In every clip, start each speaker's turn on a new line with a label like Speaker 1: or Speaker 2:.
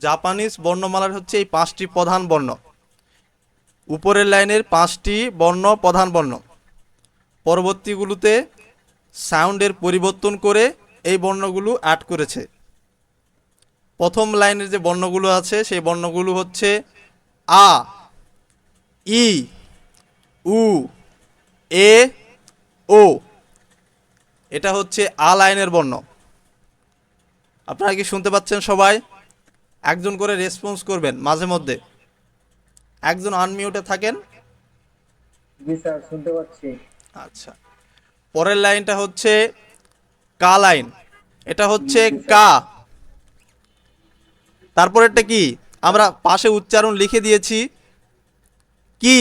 Speaker 1: Japanese বর্ণমালার হচ্ছে এই 5টি প্রধান বর্ণ। উপরের লাইনের 5টি বর্ণ প্রধান বর্ণ, পরবর্তীগুলোতে সাউন্ডের পরিবর্তন করে এই বর্ণগুলো অ্যাড করেছে। প্রথম লাইনের যে বর্ণগুলো আছে সেই বর্ণগুলো হচ্ছে আ, ই, উ, এ, ও। এটা হচ্ছে আ লাইনের বর্ণ। আপনারা কি শুনতে পাচ্ছেন সবাই? একজন করে রেসপন্স করবেন মাঝে মধ্যে। একজন আনমিউটে থাকেন।
Speaker 2: জি স্যার, শুনতে পাচ্ছি।
Speaker 1: আচ্ছা, পরের লাইনটা হচ্ছে কা লাইন। এটা হচ্ছে
Speaker 2: জি স্যার।
Speaker 1: কা। তারপরেরটা কি? আমরা পাশে উচ্চারণ লিখে দিয়েছি, কি।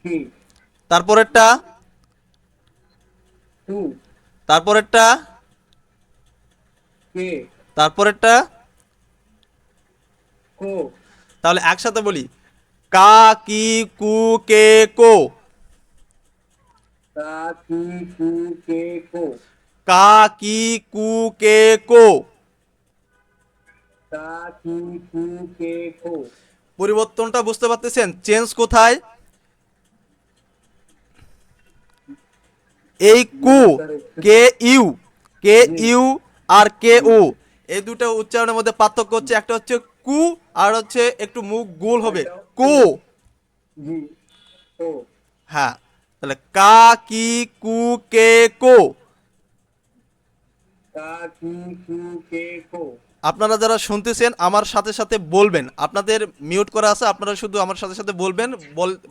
Speaker 2: কি?
Speaker 1: তারপরেরটা,
Speaker 2: টু।
Speaker 1: তারপরেরটা,
Speaker 2: কে।
Speaker 1: তারপরেরটা।
Speaker 2: কো।
Speaker 1: তাহলে একসাথে বলি, কা, কি, কু, কে, কো।
Speaker 2: কা কি কু কে কো।
Speaker 1: কা, কি, কু, কে, কো।
Speaker 2: কা কি কু কে কো।
Speaker 1: পরিবর্তনটা বুঝতে পারতেছেন? চেঞ্জ কোথায়? এই
Speaker 2: জি
Speaker 1: কু,
Speaker 2: না স্যার, একটু।
Speaker 1: K U, K
Speaker 2: G.
Speaker 1: You আর কে উ, এই দুটো উচ্চারণের মধ্যে পার্থক্য হচ্ছে, একটা হচ্ছে কু আর হচ্ছে একটু মুখ গোল হবে,
Speaker 2: আরেকটা ও।
Speaker 1: কু।
Speaker 2: জি। ও।
Speaker 1: হ্যাঁ, তাহলে কা, কি, কু, কে, কো।
Speaker 2: কা কি কু কে কো।
Speaker 1: আপনারা যারা শুনতেছেন আমার সাথে সাথে বলবেন, আপনাদের মিউট করা আছে, আপনারা শুধু আমার সাথে সাথে বলবেন,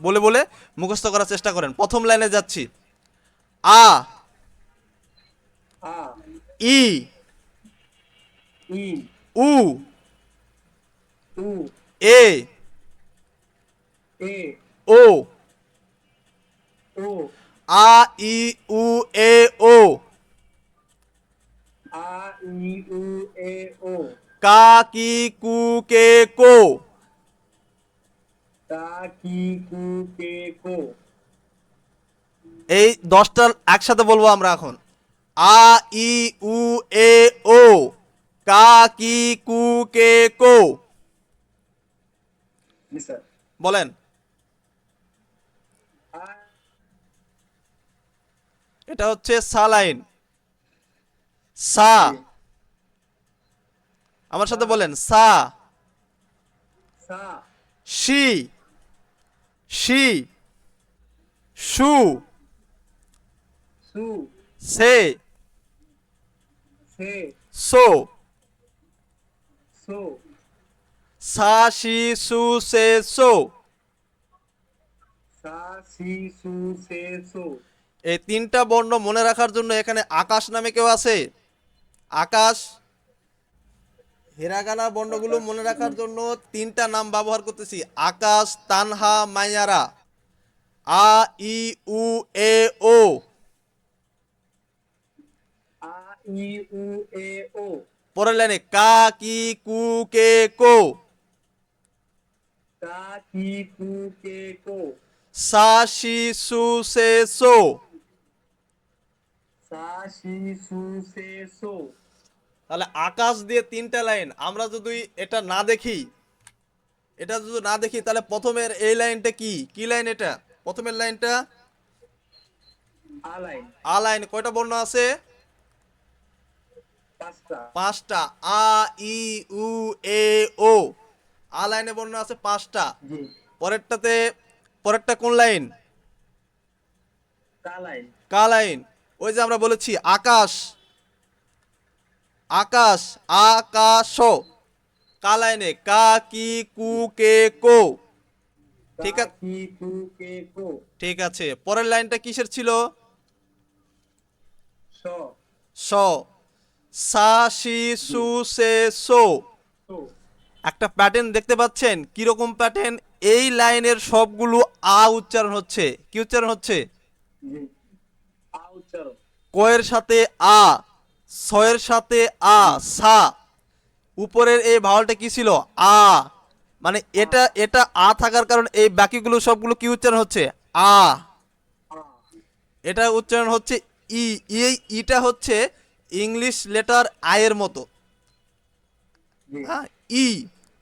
Speaker 1: বলে বলে মুখস্থ করার চেষ্টা করেন। প্রথম লাইনে যাচ্ছি, আ,
Speaker 2: আ।
Speaker 1: ই,
Speaker 2: ই।
Speaker 1: উ,
Speaker 2: উ।
Speaker 1: এ,
Speaker 2: এ।
Speaker 1: ও,
Speaker 2: ও।
Speaker 1: আ, ই, উ, এ, ও।
Speaker 2: আ ই উ এ ও।
Speaker 1: কা, কি, কু, কে, কো।
Speaker 2: কা কি কু কে কো।
Speaker 1: এই 10টা একসাথে বলবো আমরা এখন। আ, ই, উ, এ, ও। কা, কি, কু, কে, কো।
Speaker 2: জি স্যার।
Speaker 1: বলেন।
Speaker 2: আ।
Speaker 1: এটা হচ্ছে সা লাইন। সা।
Speaker 2: জি।
Speaker 1: আমার
Speaker 2: সা।
Speaker 1: সাথে বলেন, সা।
Speaker 2: সা।
Speaker 1: শি, শি, শু,
Speaker 2: সু।
Speaker 1: সে,
Speaker 2: সে।
Speaker 1: সো।
Speaker 2: সো।
Speaker 1: সা, শি, সু, সে, সো।
Speaker 2: সা সি সু সে সো।
Speaker 1: এই 3টা বর্ণ মনে রাখার জন্য এখানে আকাশ নামে কেউ আছে? আকাশ। হিরাগানা বর্ণগুলো
Speaker 2: আকাশ।
Speaker 1: মনে রাখার জন্য 3টা নাম ব্যবহার করতেছি, আকাশ, তানহা, মাইয়ারা। আ, ই, উ, এ, ও।
Speaker 2: আ ই উ এ ও।
Speaker 1: পরের লাইনে কা, কি, কু, কে, কো।
Speaker 2: কা কি কু কে কো।
Speaker 1: সা, শি, সু, সে, সো।
Speaker 2: সা সি সু সে সো।
Speaker 1: তাহলে আকাশ দিয়ে 3টা লাইন, আমরা যদি এটা না দেখি, এটা যদি না দেখি তাহলে প্রথমের এই লাইনটা কি, কি লাইন এটা? প্রথমের লাইনটা
Speaker 2: আ লাইন।
Speaker 1: আ লাইন, কয়টা বর্ণ আছে?
Speaker 2: পাঁচটা।
Speaker 1: 5টা। আ, ই, উ, এ, ও। আ লাইনে বর্ণ আছে 5টা।
Speaker 2: জি।
Speaker 1: পরেরটাতে, পরেরটা কোন লাইন?
Speaker 2: কা লাইন।
Speaker 1: কা লাইন। ওই যে আমরা বলেছি আকাশ, আকাশ, আকাশ। কা লাইনে কা, কি, কু, কে, কো।
Speaker 2: কা
Speaker 1: ঠিক আছে,
Speaker 2: কি কু কে কো।
Speaker 1: ঠিক আছে। পরের লাইনটা কিসের ছিল?
Speaker 2: স।
Speaker 1: স। সা, শি,
Speaker 2: জি।
Speaker 1: সু, সে, সো।
Speaker 2: সো।
Speaker 1: একটা প্যাটার্ন দেখতে পাচ্ছেন? কিরকম প্যাটার্ন? এই লাইনের সবগুলো আ উচ্চারণ হচ্ছে। কি উচ্চারণ হচ্ছে?
Speaker 2: জি। আ উচ্চারণ।
Speaker 1: কয়ের সাথে আ, ছয়ের সাথে আ,
Speaker 2: জি।
Speaker 1: সা। উপরের এই ভাওয়ালটা কি ছিল? আ। মানে
Speaker 2: আ।
Speaker 1: এটা এটা আ থাকার কারণে এই বাকিগুলো সবগুলো কি উচ্চারণ হচ্ছে? আ।
Speaker 2: আ।
Speaker 1: এটা উচ্চারণ হচ্ছে ই। এই ইটা হচ্ছে ইংলিশ লেটার আই এর মতো।
Speaker 2: জি
Speaker 1: হ্যাঁ, ই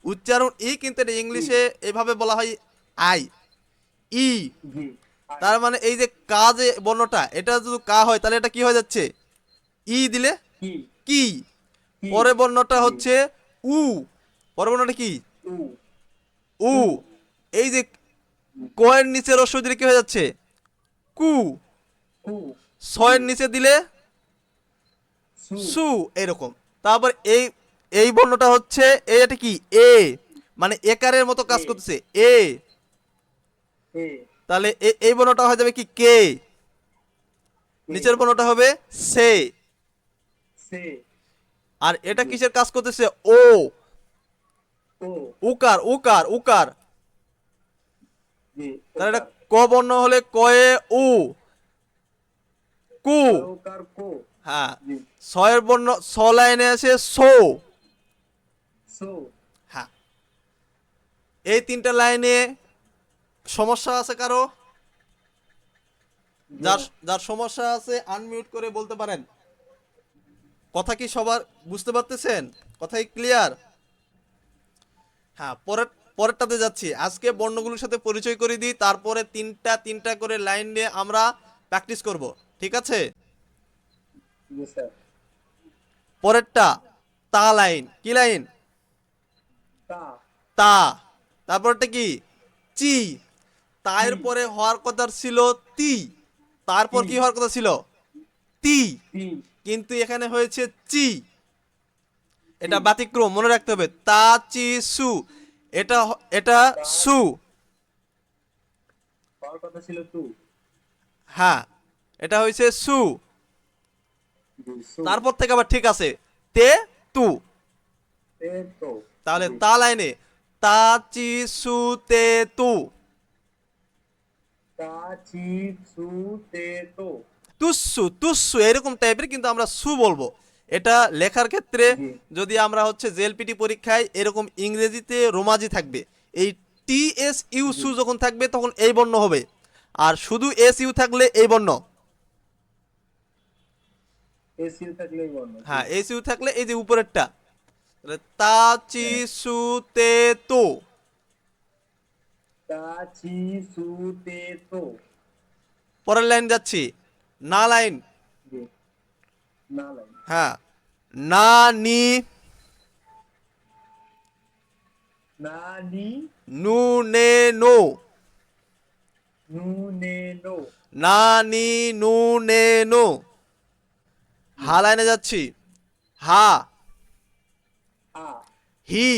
Speaker 1: উচ্চারণ ই, কিন্তু এটা ইংলিশে এভাবে বলা হয় আই, ই।
Speaker 2: জি আই
Speaker 1: তার মানে এই যে কা যে বর্ণটা, এটা যদি কা হয় তাহলে এটা কি হয়ে যাচ্ছে, ই দিলে
Speaker 2: কি
Speaker 1: কি।
Speaker 2: কি
Speaker 1: পরের বর্ণটা
Speaker 2: জি
Speaker 1: হচ্ছে উ, পরের বর্ণটা কি,
Speaker 2: উ
Speaker 1: উ।
Speaker 2: উ
Speaker 1: এই যে কয়ের নিচে রস্বই দিলে কি হয়ে যাচ্ছে, কু।
Speaker 2: কু জি
Speaker 1: ছয়ের নিচে দিলে
Speaker 2: সু
Speaker 1: সু, এরকম। তারপর এই এই বর্ণটা হচ্ছে এটা কি, এ, মানে একারের মতো কাজ
Speaker 2: এ
Speaker 1: করতেছে, এ।
Speaker 2: এ
Speaker 1: তাহলে এই বর্ণটা হয়ে যাবে কি, কে।
Speaker 2: কে
Speaker 1: নিচের বর্ণটা হবে সে।
Speaker 2: সে
Speaker 1: আর এটা
Speaker 2: জি
Speaker 1: কিসের কাজ করতেছে, ও,
Speaker 2: ও
Speaker 1: উকার উকার উকার।
Speaker 2: জি
Speaker 1: তাহলে এটা
Speaker 2: ওকার
Speaker 1: ক বর্ণ হলে কয়ে উ, কু।
Speaker 2: কয় ওকার কো
Speaker 1: হ্যাঁ,
Speaker 2: জি
Speaker 1: ছয়ের বর্ণ ছ লাইনে আছে সো।
Speaker 2: সো
Speaker 1: হ্যাঁ, এই তিনটা লাইনে সমস্যা আছে কারো?
Speaker 2: নো
Speaker 1: যার যার সমস্যা আছে আনমিউট করে বলতে পারেন। কথা কি সবার বুঝতে পারতেছেন? কথা কি ক্লিয়ার? হ্যাঁ, পরেরটাতে যাচ্ছি। আজকে বর্ণগুলোর সাথে পরিচয় করে দিই, তারপরে তিনটা তিনটা করে লাইন নিয়ে আমরা প্র্যাকটিস করব। ঠিক আছে?
Speaker 2: জি স্যার
Speaker 1: পরেরটা তা লাইন, কি লাইন,
Speaker 2: তা
Speaker 1: তা। তারপরটা কি, চি।
Speaker 2: চি
Speaker 1: তার পরে হওয়ার কথা ছিল তি, তারপর
Speaker 2: টি
Speaker 1: কি হওয়ার কথা ছিল, তি।
Speaker 2: টি
Speaker 1: কিন্তু এখানে হয়েছে চি।
Speaker 2: চি
Speaker 1: এটা ব্যতিক্রম, মনে রাখতে হবে। তা চি সু, এটা এটা
Speaker 2: তা
Speaker 1: সু।
Speaker 2: হওয়ার কথা ছিল তু
Speaker 1: হ্যাঁ, এটা হয়েছে সু।
Speaker 2: জি সু
Speaker 1: তারপর থেকে আবার ঠিক আছে, তে তু।
Speaker 2: তে তো
Speaker 1: তাহলে
Speaker 2: জি
Speaker 1: তা লাইনে তা চি সু তে তু,
Speaker 2: তা চি সু তে তো
Speaker 1: তুসু তুসু এরকম টাইপের, কিন্তু আমরা সু বলবো। এটা লেখার ক্ষেত্রে
Speaker 2: জি
Speaker 1: যদি আমরা হচ্ছে জেএলপিটি পরীক্ষায় এরকম ইংরেজিতে রোমাজি থাকবে, এই টি এস ইউ
Speaker 2: জি
Speaker 1: সু যখন থাকবে তখন এই বর্ণ হবে, আর শুধু এস ইউ থাকলে এই বর্ণ।
Speaker 2: এসিউ থাকলেই বর্ণ জি
Speaker 1: হ্যাঁ, এস ইউ থাকলে এই যে উপরেরটা, তাহলে তা চি
Speaker 2: হ্যাঁ
Speaker 1: সু তে তো।
Speaker 2: তা চি সু তে তো
Speaker 1: পরের লাইন যাচ্ছি, না লাইন।
Speaker 2: জি না লাইন
Speaker 1: হ্যাঁ, না নি
Speaker 2: না নি
Speaker 1: নু নে নো,
Speaker 2: নু নে নো
Speaker 1: না নি নু নে নো।
Speaker 2: জি
Speaker 1: হা লাইনে যাচ্ছি, হা,
Speaker 2: আ
Speaker 1: হি।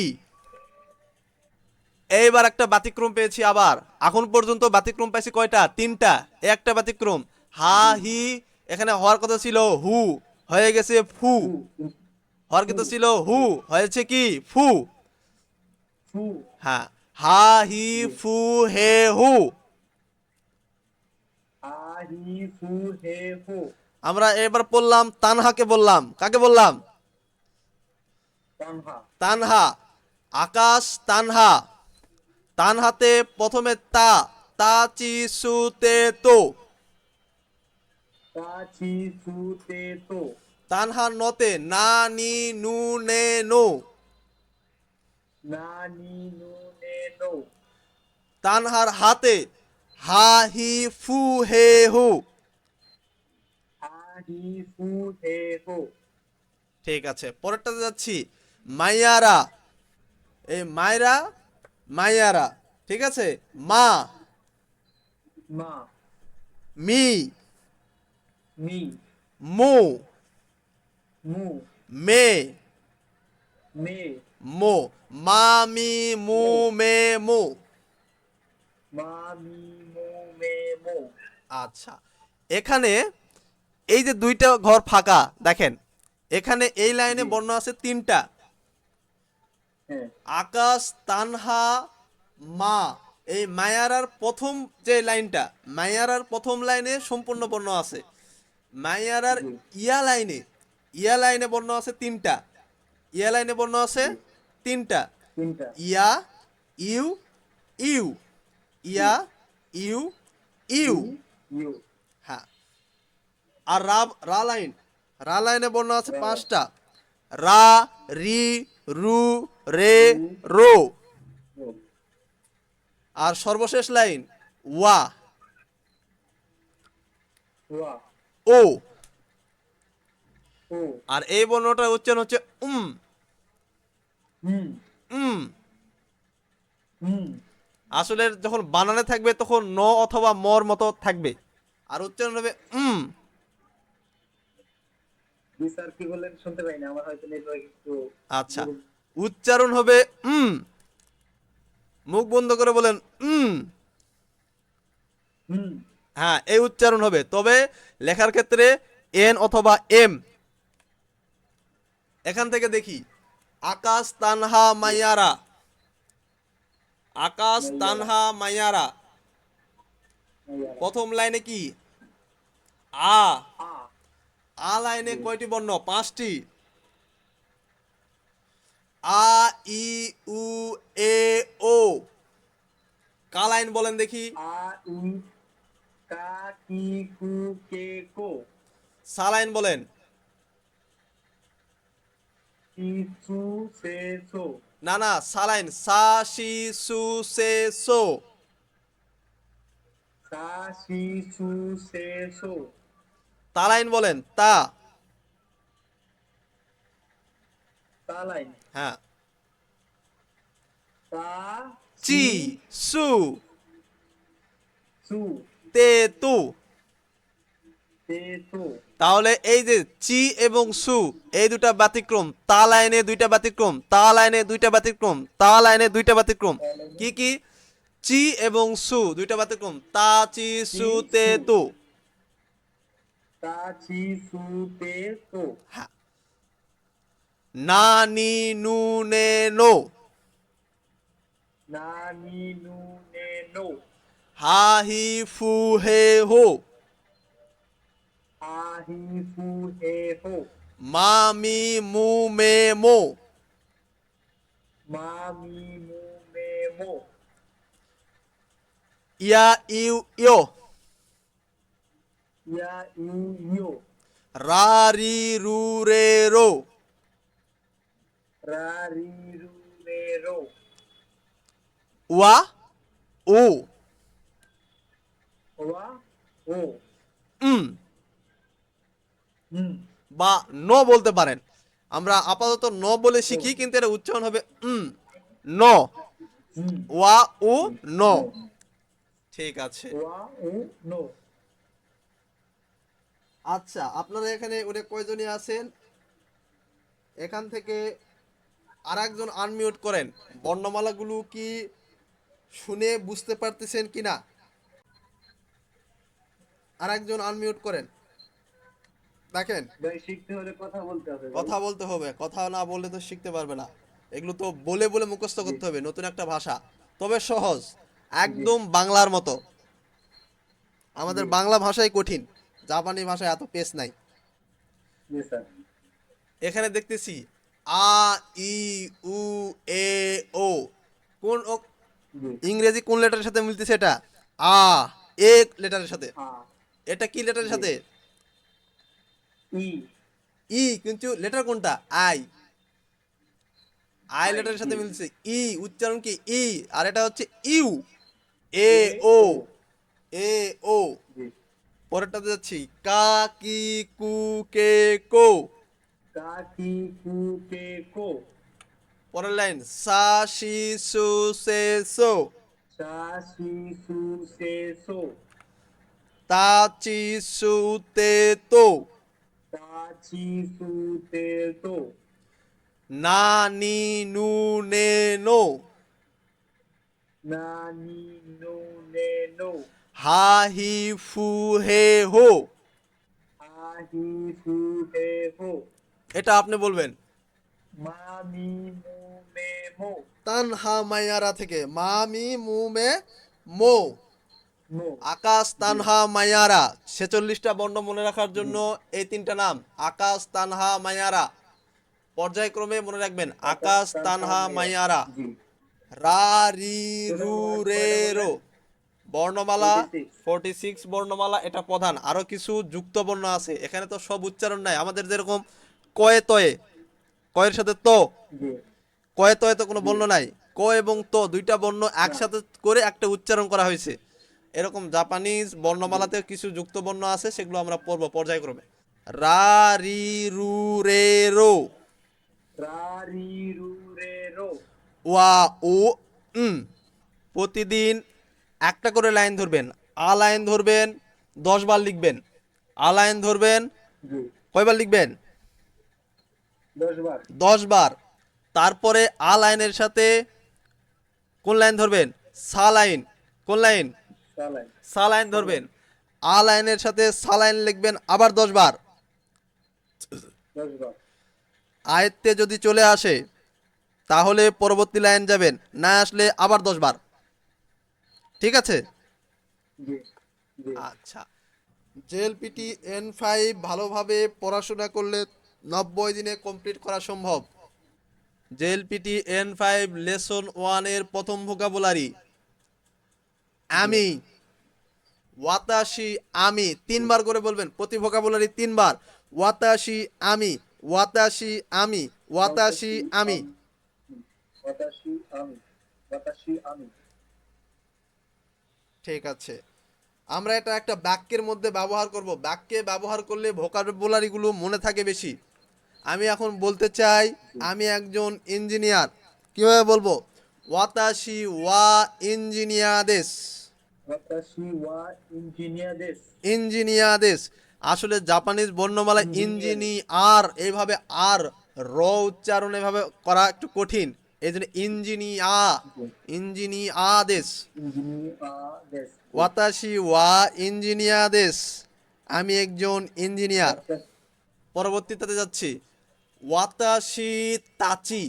Speaker 1: এইবার একটা ব্যতিক্রম পেয়েছি আবার। এখন পর্যন্ত ব্যতিক্রম পাইছি কয়টা, তিনটা। একটা ব্যতিক্রম, হা
Speaker 2: জি
Speaker 1: হি। এখানে হওয়ার কথা ছিল হু, হয়ে গেছে ফু।
Speaker 2: ফু
Speaker 1: হওয়ার
Speaker 2: ফু
Speaker 1: কথা ছিল হু,
Speaker 2: জি
Speaker 1: হয়েছে কি ফু।
Speaker 2: ফু
Speaker 1: হ্যাঁ, হা হি
Speaker 2: জি
Speaker 1: ফু হে হু।
Speaker 2: আ হি ফু হে হো
Speaker 1: আমরা এবার পড়লাম তানহাকে, বললাম কাকে বললাম,
Speaker 2: তানহা
Speaker 1: তানহা। আকাশ তানহা, তানহাতে প্রথমে তা, তা চি সু তে তো।
Speaker 2: তা চি সু তে তো
Speaker 1: তানহার নতে না নি নু নে নো।
Speaker 2: না নি নু নে নো
Speaker 1: তানহার হাতে হা হি ফু হে হু।
Speaker 2: হা হি ফু হে হো
Speaker 1: ঠিক আছে, পরেরটাতে যাচ্ছি, মাইয়ারা। এই মায়রা, মাইয়ারা। ঠিক আছে, মা,
Speaker 2: মা
Speaker 1: মি,
Speaker 2: মি
Speaker 1: মু,
Speaker 2: মু
Speaker 1: মে,
Speaker 2: মে
Speaker 1: মো। মা মি মু
Speaker 2: মো
Speaker 1: মে মো।
Speaker 2: মা মি মু মে মো
Speaker 1: আচ্ছা, এখানে এই যে দুইটা ঘর ফাঁকা দেখেন, এখানে এই লাইনে
Speaker 2: জি
Speaker 1: বর্ণ আছে তিনটা,
Speaker 2: হ্যাঁ
Speaker 1: আকাশ তানহা মা। এই মায়ারার প্রথম যে লাইনটা, মায়ারার প্রথম লাইনে সম্পূর্ণ বর্ণ আছে। মায়ারার
Speaker 2: জি
Speaker 1: ইয়া লাইনে, ইয়া লাইনে বর্ণ আছে তিনটা, ইয়া লাইনে বর্ণ আছে
Speaker 2: জি
Speaker 1: তিনটা,
Speaker 2: তিনটা
Speaker 1: ইয়া, ইউ, ইউ,
Speaker 2: জি
Speaker 1: ইয়া, ইউ, ইউ।
Speaker 2: ইউ ইউ
Speaker 1: হ্যাঁ, আর রা, রা লাইন, রা লাইনে বর্ণ আছে
Speaker 2: রা
Speaker 1: পাঁচটা, রা, রি, রু রে রো।
Speaker 2: ও
Speaker 1: আর সর্বশেষ লাইন ওয়া
Speaker 2: ওয়া
Speaker 1: ও।
Speaker 2: ও
Speaker 1: আর এই বর্ণটার উচ্চারণ হচ্ছে
Speaker 2: হুম
Speaker 1: উম।
Speaker 2: হুম
Speaker 1: আসলে যখন বানানে থাকবে তখন ন অথবা মর মতো থাকবে, আর উচ্চারণ হবে
Speaker 2: জি স্যার কি বললেন শুনতে পাইনি, আমার হয়তো নেটওয়ার্ক একটু
Speaker 1: আচ্ছা, উচ্চারণ হবে মুখ বন্ধ করে বলেন
Speaker 2: হুম
Speaker 1: হ্যাঁ, এই উচ্চারণ হবে। তবে লেখার ক্ষেত্রে এন অথবা এম। এখান থেকে দেখি আকাশ তানহা মাইয়ারা, আকাশ
Speaker 2: মাইয়ারা
Speaker 1: তানহা মাইয়ারা।
Speaker 2: মাইয়ারা
Speaker 1: প্রথম লাইনে কি আ।
Speaker 2: আ
Speaker 1: আ লাইনে
Speaker 2: জি
Speaker 1: কয়টি বর্ণ? 5টি। আ ই উ এ ও। কা লাইন বলেন দেখি।
Speaker 2: আ ই কা কি কু কে কো
Speaker 1: সা লাইন বলেন।
Speaker 2: ই সু সে সো
Speaker 1: না না, সা লাইন সা শি সু সে সো।
Speaker 2: সা সি সু সে সো
Speaker 1: তা লাইন বলেন তা।
Speaker 2: তা লাইন
Speaker 1: হ্যাঁ।
Speaker 2: তা
Speaker 1: চি
Speaker 2: চি
Speaker 1: সু
Speaker 2: সু
Speaker 1: তে তু।
Speaker 2: তে তো
Speaker 1: তাহলে এই যে চি এবং সু, এই দুটা ব্যতিক্রম। তা লাইনে দুইটা ব্যতিক্রম, তা লাইনে দুইটা ব্যতিক্রম, তা লাইনে দুইটা ব্যতিক্রম।
Speaker 2: তা লাইনে
Speaker 1: কি কি? চি এবং সু দুইটা ব্যতিক্রম, তা চি
Speaker 2: চি
Speaker 1: সু তে
Speaker 2: সু
Speaker 1: তু।
Speaker 2: তা চি সু তে তো
Speaker 1: হ্যাঁ। না নি নু নে নো।
Speaker 2: না নি নু নে নো
Speaker 1: হা হি ফু হে হো।
Speaker 2: আ হি ফু হে হো
Speaker 1: মা মি মু মে মো।
Speaker 2: মা মি মু মে মো
Speaker 1: yeah you yo.
Speaker 2: Yeah you ইয়ো
Speaker 1: রা রি রু রে রো।
Speaker 2: রা রি রু রে রো
Speaker 1: ওয়া ও।
Speaker 2: ওয়া ও
Speaker 1: উম
Speaker 2: হুম
Speaker 1: বা ন বলতে পারেন। আমরা আপাতত ন বলে
Speaker 2: ও
Speaker 1: শিখি, কিন্তু এটা উচ্চারণ হবে ন।
Speaker 2: হুম
Speaker 1: ওয়া ও
Speaker 2: জি
Speaker 1: ন।
Speaker 2: নো
Speaker 1: ঠিক আছে।
Speaker 2: ওয়া ও নো
Speaker 1: আচ্ছা, আপনারা এখানে ওটা কয়জনই আছেন? এখান থেকে আরেকজন আনমিউট করেন। বর্ণমালাগুলো কি শুনে বুঝতে পারতেছেন কিনা? আরেকজন আনমিউট করেন। দেখেন,
Speaker 2: ভাই শিখতে হলে কথা বলতে হবে ভাই
Speaker 1: কথা বলতে হবে, কথা না বললে তো শিখতে পারবে না। এগুলো তো বলে বলে মুখস্থ
Speaker 2: জি
Speaker 1: করতে হবে, নতুন একটা ভাষা। তবে সহজ,
Speaker 2: জি
Speaker 1: একদম বাংলার মতো। আমাদের
Speaker 2: জি
Speaker 1: বাংলা ভাষাই কঠিন, জাপানি ভাষায় এত পেশ নাই।
Speaker 2: জি স্যার
Speaker 1: এখানে দেখতেছি আ ই উ এ ও। কোন
Speaker 2: জি
Speaker 1: ইংরেজি কোন লেটারের সাথে মিলতেছে? এটা আ, এ লেটারের সাথে।
Speaker 2: আ
Speaker 1: এটা কি লেটারের
Speaker 2: জি
Speaker 1: সাথে?
Speaker 2: ই
Speaker 1: ই, কিন্তু লেটার কোনটা? আই। আই
Speaker 2: আই
Speaker 1: লেটারের
Speaker 2: জি
Speaker 1: সাথে মিলছে ই, উচ্চারণ কি ই। আর এটা হচ্ছে ইউ। এ
Speaker 2: এ
Speaker 1: ও,
Speaker 2: ও
Speaker 1: এ ও।
Speaker 2: জি
Speaker 1: পরেরটাতে যাচ্ছি কা কি কু কে কো।
Speaker 2: কা কি কু কে কো
Speaker 1: পরের লাইন সা শি সু সে সো।
Speaker 2: সা সি সু সে সো
Speaker 1: তা চি সু তে তো।
Speaker 2: তা চি সু তে তো
Speaker 1: না নি নু নে নো।
Speaker 2: না নি নো নে নো
Speaker 1: হা হি ফু হে হো।
Speaker 2: আ হি ফু হে হো
Speaker 1: এটা আপনি বলবেন।
Speaker 2: মা মি মু মে মো
Speaker 1: তানহা মায়ারা থেকে মা মি মু মে মো।
Speaker 2: মো
Speaker 1: আকাশ
Speaker 2: জি
Speaker 1: তানহা মায়ারা। 46টা বর্ণ মনে রাখার
Speaker 2: জি
Speaker 1: জন্য এই তিনটা নাম আকাশ তানহা মায়ারা। পর্যায়ক্রমে মনে রাখবেন
Speaker 2: আকাশ
Speaker 1: আকাশ
Speaker 2: তানহা
Speaker 1: তানহা
Speaker 2: মাইয়ারা
Speaker 1: মায়ারা।
Speaker 2: জি
Speaker 1: রা রি
Speaker 2: টোটাল
Speaker 1: রু
Speaker 2: ওয়ার্ড
Speaker 1: রে
Speaker 2: কয়টা
Speaker 1: রো।
Speaker 2: বললেন
Speaker 1: বর্ণমালা
Speaker 2: 46
Speaker 1: 46 বর্ণমালা, এটা প্রধান। আরো কিছু যুক্ত বর্ণ আছে, এখানে তো সব উচ্চারণ নাই। আমাদের যেরকম কয়ে তয়ে, কয়ের সাথে তো,
Speaker 2: জি
Speaker 1: কয়ে তয়ে তো কোনো বর্ণ নাই, ক এবং ত দুইটা বর্ণ একসাথে করে একটা উচ্চারণ করা হয়েছে। এরকম জাপানিজ বর্ণমালাতেও কিছু যুক্ত বর্ণ আছে, সেগুলো আমরা পড়ব পর্যায়ক্রমে। রা রি রু রে রো,
Speaker 2: রা রি রু রে রো।
Speaker 1: ওয়া ও উম। প্রতিদিন একটা করে লাইন ধরবেন। আ লাইন ধরবেন, 10 বার লিখবেন। আ লাইন ধরবেন,
Speaker 2: জি,
Speaker 1: কয়বার লিখবেন?
Speaker 2: 10 বার।
Speaker 1: 10 বার। তারপরে আ লাইনের সাথে কোন লাইন ধরবেন? সা লাইন। কোন লাইন?
Speaker 2: চালাই।
Speaker 1: সা লাইন ধরবেন। আ লাইনের সাথে সা লাইন লিখবেন আবার 10 বার।
Speaker 2: 10 বার।
Speaker 1: আয়ত্তে যদি চলে আসে তাহলে পরবর্তী লাইন যাবেন, না আসলে আবার 10 বার। ঠিক আছে?
Speaker 2: জি, জি।
Speaker 1: আচ্ছা, জেএলপিটি N5 ভালোভাবে পড়াশোনা করলে 90 দিনে কমপ্লিট করা সম্ভব। জেএলপিটি N5 লেসন 1 এর প্রথম ভোকাবুলারি আমি, ওয়াতাশি আমি, 3 বার করে বলবেন প্রতি ভোকাবুলারি 3 বার। ওয়াতাশি আমি, ওয়াতাশি আমি, ওয়াতাশি আমি।
Speaker 2: ওয়াতাশি আমি, ওয়াতাশি আমি।
Speaker 1: ঠিক আছে, আমরা এটা একটা বাক্যের মধ্যে ব্যবহার করব। বাক্যে ব্যবহার করলে ভোকাবুলারিগুলো মনে থাকে বেশি। আমি এখন বলতে চাই আমি একজন ইঞ্জিনিয়ার। কিভাবে বলবো? ওয়াতাশি ওয়া ইঞ্জিনিয়ার দেশ।
Speaker 2: ওয়াতাশি ওয়া ইঞ্জিনিয়ার দেশ।
Speaker 1: ইঞ্জিনিয়ার দেশ। আসলে জাপানিজ বর্ণমালা
Speaker 2: ইঞ্জিনিয়ার।
Speaker 1: ইঞ্জিনিয়ার এইভাবে আর র উচ্চারণ এভাবে করা একটু কঠিন। এই জন্য ইঞ্জিনিয়ার,
Speaker 2: জি,
Speaker 1: ইঞ্জিনিয়ার দেশ।
Speaker 2: ইঞ্জিনিয়ার দেশ। জি।
Speaker 1: ওয়াতাশি ওয়া ইঞ্জিনিয়ার দেশ। আমি একজন ইঞ্জিনিয়ার।
Speaker 2: ওয়াতাশি,
Speaker 1: পরবর্তীতে যাচ্ছি, ওয়াতাশি তাচি,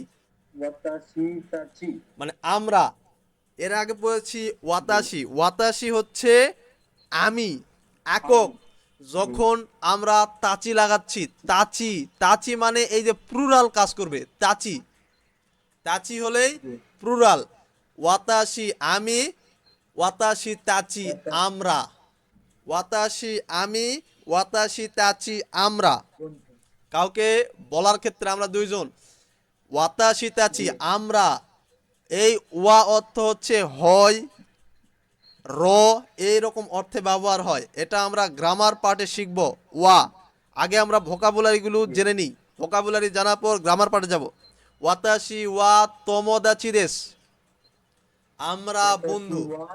Speaker 2: ওয়াতাশি তাচি।
Speaker 1: মানে আমরা। এর আগে পড়েছি
Speaker 2: জি,
Speaker 1: ওয়াতাশি। ওয়াতাশি হচ্ছে আমি,
Speaker 2: আমি।
Speaker 1: একক।
Speaker 2: জি,
Speaker 1: যখন আমরা তাচি লাগাচ্ছি, তাচি, তাচি মানে এই যে প্লুরাল কাজ করবে, তাচি। তাচি হলেই
Speaker 2: জি।
Speaker 1: প্লুরাল। ওয়াতাশি আমি, ওয়াতাশি তাচি
Speaker 2: ওয়াতাশি
Speaker 1: আমরা। ওয়াতাশি আমি, ওয়াতাশি তাচি আমরা।
Speaker 2: বন্ধু।
Speaker 1: কাউকে বলার ক্ষেত্রে আমরা দুইজন। ওয়াতাশি তাচি
Speaker 2: জি,
Speaker 1: আমরা, এই ওয়া অর্থ হচ্ছে হয়, র, এই রকম অর্থে ব্যবহার হয়। এটা আমরা গ্রামার পার্টে শিখব। ওয়া, আগে আমরা ভোকাবুলারিগুলো
Speaker 2: জি।
Speaker 1: জেনে নিই। ভোকাবুলারি জানার পর গ্রামার পার্টে যাব। ওয়াতাশি ওয়া তোমোদাচি দেশ, আমরা
Speaker 2: ওয়াতাশি
Speaker 1: বন্ধু।
Speaker 2: ওয়া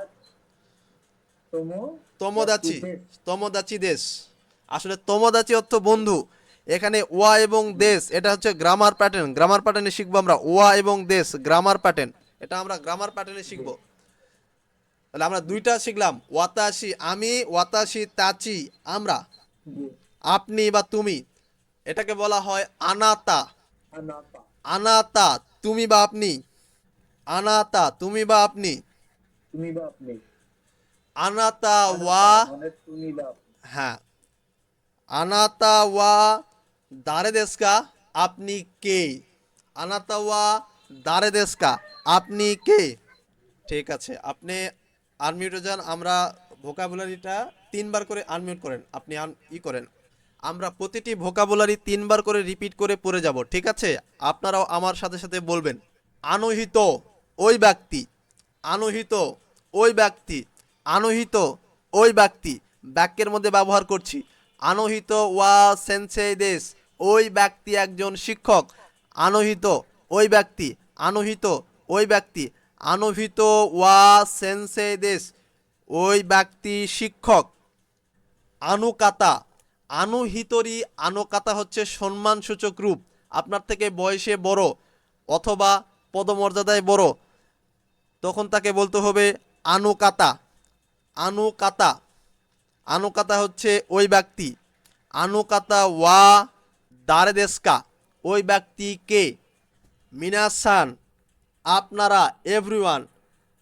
Speaker 2: তোমো দাচি
Speaker 1: তোমোদাচি,
Speaker 2: দেশ।
Speaker 1: তোমোদাচি দেশ। আসলে তোমোদাচি অর্থ বন্ধু। এখানে ওয়া এবং
Speaker 2: জি,
Speaker 1: দেশ, এটা হচ্ছে গ্রামার প্যাটার্ন। গ্রামার প্যাটার্নে শিখবো আমরা ওয়া এবং দেশ, গ্রামার প্যাটার্ন। এটা আমরা গ্রামার প্যাটার্নে
Speaker 2: জি,
Speaker 1: শিখবো। তাহলে আমরা দুইটা শিখলাম, ওয়াতাশি আমি, ওয়াতাশি তাচি আমরা।
Speaker 2: জি।
Speaker 1: আপনি বা তুমি, এটাকে বলা হয় আনাতা।
Speaker 2: আনাপা।
Speaker 1: আনাতা তুমি বা আপনি, আনাতা তুমি বা আপনি।
Speaker 2: তুমি বা আপনি।
Speaker 1: আনাতা ওয়া,
Speaker 2: আনাপা মানে তুমি বা আপনি।
Speaker 1: হ্যাঁ, আনাতা ওয়া দারে দেশকা, আপনি কে। আনাতা ওয়া দারে দেশকা, আপনি কে। ঠিক আছে, আপনি আনমিউটে যান। আমরা ভোকাবুলারিটা 3 বার করে আনমিউট করেন, আপনি করেন। আমরা প্রতিটি ভোকাবুলারি 3 বার করে রিপিট করে পড়ে যাব, ঠিক আছে? আপনারাও আমার সাথে সাথে বলবেন। আনহিত ওই ব্যক্তি, আনহিত ওই ব্যক্তি, আনহিত ওই ব্যক্তি। বাক্যের মধ্যে ব্যবহার করছি। আনহিত ওয়া সেন্সেই দেশ, ওই ব্যক্তি একজন শিক্ষক। আনহিত ওই ব্যক্তি, আনহিত ওই ব্যক্তি, আনহিত ওয়া সেন্সেই দেশ, ওই ব্যক্তি শিক্ষক। আনুকাতা, আনুহিতরি, আনুকাতা হচ্ছে সম্মানসূচক রূপ। আপনার থেকে বয়সে বড় অথবা পদমর্যাদায় বড়, তখন তাকে বলতে হবে আনুকাতা। আনুকাতা, আনুকাতা হচ্ছে ওই ব্যক্তি। আনুকাতা ওয়া দারেদেস্কা, ওই ব্যক্তি কে। মিনাসান, আপনারা, এভরিওয়ান।